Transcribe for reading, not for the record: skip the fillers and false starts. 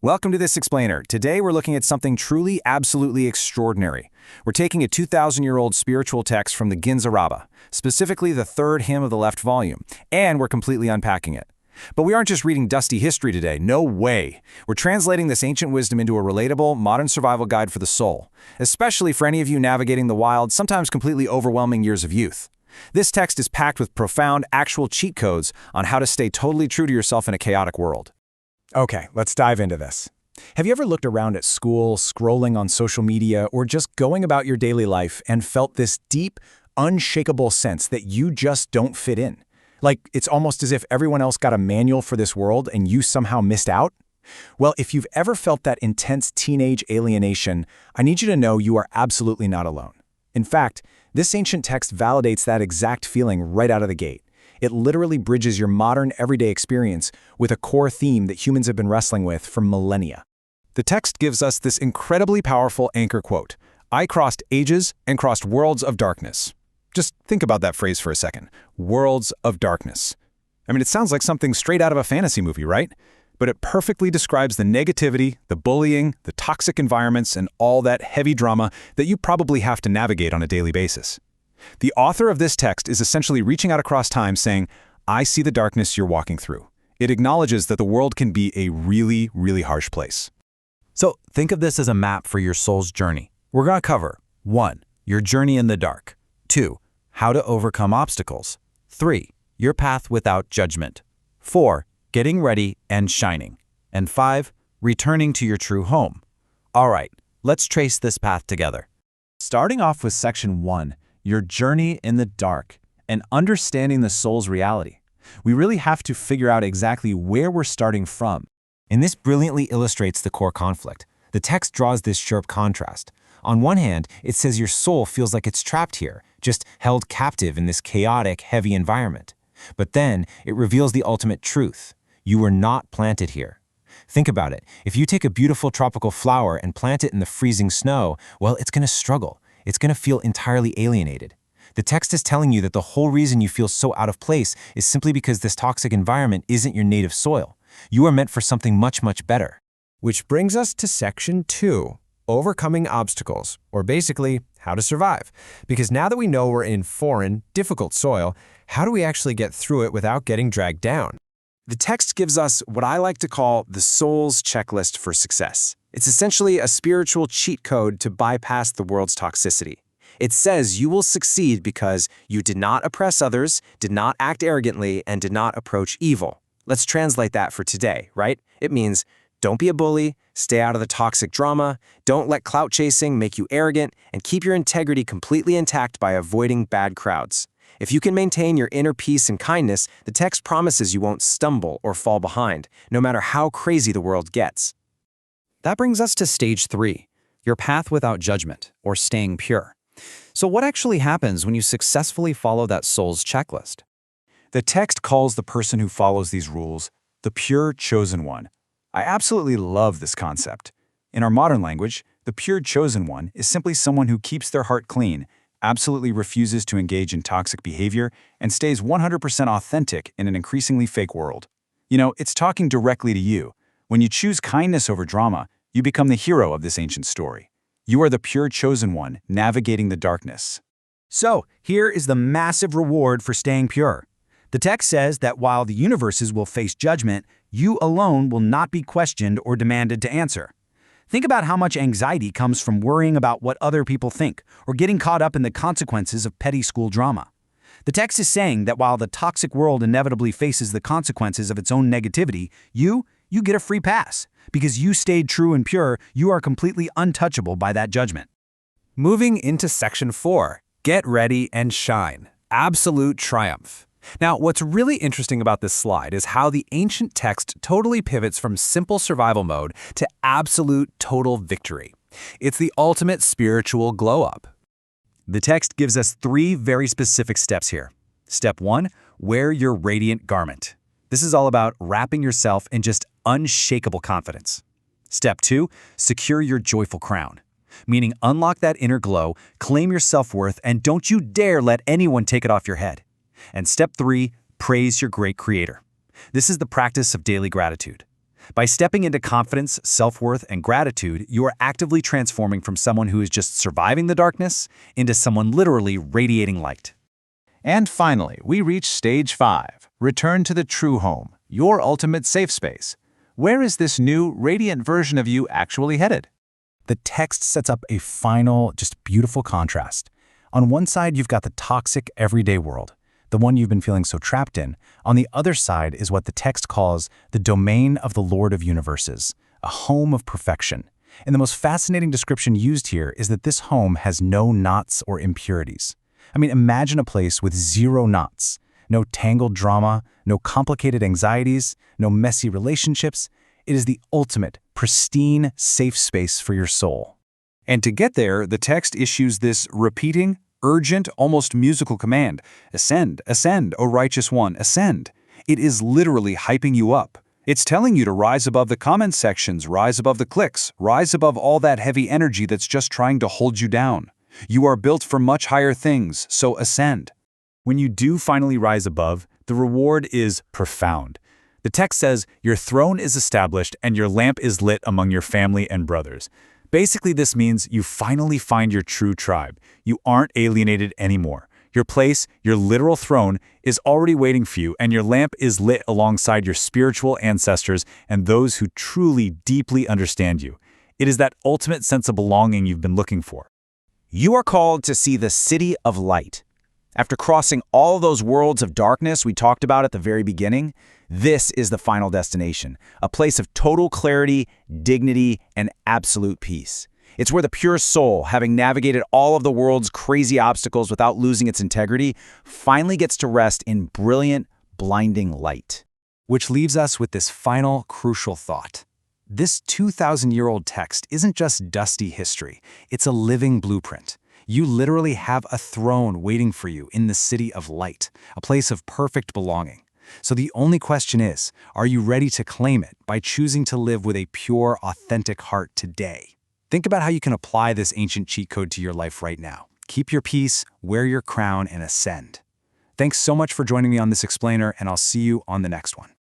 Welcome to This Explainer. Today we're looking at something truly, absolutely extraordinary. We're taking a 2,000-year-old spiritual text from the Ginza Rabba, specifically the third hymn of the left volume, and we're completely unpacking it. But we aren't just reading dusty history today, no way. We're translating this ancient wisdom into a relatable, modern survival guide for the soul, especially for any of you navigating the wild, sometimes completely overwhelming years of youth. This text is packed with profound, actual cheat codes on how to stay totally true to yourself in a chaotic world. Okay, let's dive into this. Have you ever looked around at school, scrolling on social media, or just going about your daily life and felt this deep, unshakable sense that you just don't fit in? Like it's almost as if everyone else got a manual for this world and you somehow missed out? Well, if you've ever felt that intense teenage alienation, I need you to know you are absolutely not alone. In fact, this ancient text validates that exact feeling right out of the gate. It literally bridges your modern, everyday experience with a core theme that humans have been wrestling with for millennia. The text gives us this incredibly powerful anchor quote, "I crossed ages and crossed worlds of darkness." Just think about that phrase for a second. Worlds of darkness. I mean, it sounds like something straight out of a fantasy movie, right? But it perfectly describes the negativity, the bullying, the toxic environments, and all that heavy drama that you probably have to navigate on a daily basis. The author of this text is essentially reaching out across time saying, I see the darkness you're walking through. It acknowledges that the world can be a really, really harsh place. So think of this as a map for your soul's journey. We're going to cover 1. Your journey in the dark. 2. How to overcome obstacles. 3. Your path without judgment. 4. Getting ready and shining. And 5. Returning to your true home. All right, let's trace this path together. Starting off with Section 1, your journey in the dark, and understanding the soul's reality. We really have to figure out exactly where we're starting from. And this brilliantly illustrates the core conflict. The text draws this sharp contrast. On one hand, it says your soul feels like it's trapped here, just held captive in this chaotic, heavy environment. But then, it reveals the ultimate truth. You were not planted here. Think about it. If you take a beautiful tropical flower and plant it in the freezing snow, well, it's going to struggle. It's going to feel entirely alienated. The text is telling you that the whole reason you feel so out of place is simply because this toxic environment isn't your native soil. You are meant for something much, much better. Which brings us to Section 2, overcoming obstacles, or basically, how to survive. Because now that we know we're in foreign, difficult soil, how do we actually get through it without getting dragged down? The text gives us what I like to call the soul's checklist for success. It's essentially a spiritual cheat code to bypass the world's toxicity. It says you will succeed because you did not oppress others, did not act arrogantly, and did not approach evil. Let's translate that for today, right? It means don't be a bully, stay out of the toxic drama, don't let clout chasing make you arrogant, and keep your integrity completely intact by avoiding bad crowds. If you can maintain your inner peace and kindness, the text promises you won't stumble or fall behind, no matter how crazy the world gets. That brings us to Stage 3, your path without judgment, or staying pure. So what actually happens when you successfully follow that soul's checklist? The text calls the person who follows these rules the pure chosen one. I absolutely love this concept. In our modern language, the pure chosen one is simply someone who keeps their heart clean, absolutely refuses to engage in toxic behavior, and stays 100% authentic in an increasingly fake world. You know, it's talking directly to you. When you choose kindness over drama, you become the hero of this ancient story. You are the pure chosen one, navigating the darkness. So, here is the massive reward for staying pure. The text says that while the universes will face judgment, you alone will not be questioned or demanded to answer. Think about how much anxiety comes from worrying about what other people think or getting caught up in the consequences of petty school drama. The text is saying that while the toxic world inevitably faces the consequences of its own negativity, you get a free pass. Because you stayed true and pure, you are completely untouchable by that judgment. Moving into Section 4, get ready and shine. Absolute triumph. Now, what's really interesting about this slide is how the ancient text totally pivots from simple survival mode to absolute total victory. It's the ultimate spiritual glow-up. The text gives us 3 very specific steps here. Step 1, wear your radiant garment. This is all about wrapping yourself in just unshakable confidence. Step 2, secure your joyful crown. Meaning unlock that inner glow, claim your self-worth, and don't you dare let anyone take it off your head. And step 3, praise your great creator. This is the practice of daily gratitude. By stepping into confidence, self-worth, and gratitude, you are actively transforming from someone who is just surviving the darkness into someone literally radiating light. And finally, we reach stage 5, return to the true home, your ultimate safe space. Where is this new, radiant version of you actually headed? The text sets up a final, just beautiful contrast. On one side, you've got the toxic, everyday world, the one you've been feeling so trapped in. On the other side is what the text calls the domain of the Lord of Universes, a home of perfection. And the most fascinating description used here is that this home has no knots or impurities. I mean, imagine a place with 0 knots, no tangled drama, no complicated anxieties, no messy relationships. It is the ultimate, pristine, safe space for your soul. And to get there, the text issues this repeating, urgent, almost musical command: ascend, ascend, O righteous one, ascend. It is literally hyping you up. It's telling you to rise above the comment sections, rise above the clicks, rise above all that heavy energy that's just trying to hold you down. You are built for much higher things, so ascend. When you do finally rise above, the reward is profound. The text says, your throne is established and your lamp is lit among your family and brothers. Basically, this means you finally find your true tribe. You aren't alienated anymore. Your place, your literal throne, is already waiting for you, and your lamp is lit alongside your spiritual ancestors and those who truly, deeply understand you. It is that ultimate sense of belonging you've been looking for. You are called to see the city of light. After crossing all those worlds of darkness we talked about at the very beginning, this is the final destination, a place of total clarity, dignity, and absolute peace. It's where the pure soul, having navigated all of the world's crazy obstacles without losing its integrity, finally gets to rest in brilliant, blinding light. Which leaves us with this final, crucial thought. This 2,000-year-old text isn't just dusty history, it's a living blueprint. You literally have a throne waiting for you in the city of light, a place of perfect belonging. So the only question is, are you ready to claim it by choosing to live with a pure, authentic heart today? Think about how you can apply this ancient cheat code to your life right now. Keep your peace, wear your crown, and ascend. Thanks so much for joining me on this explainer, and I'll see you on the next one.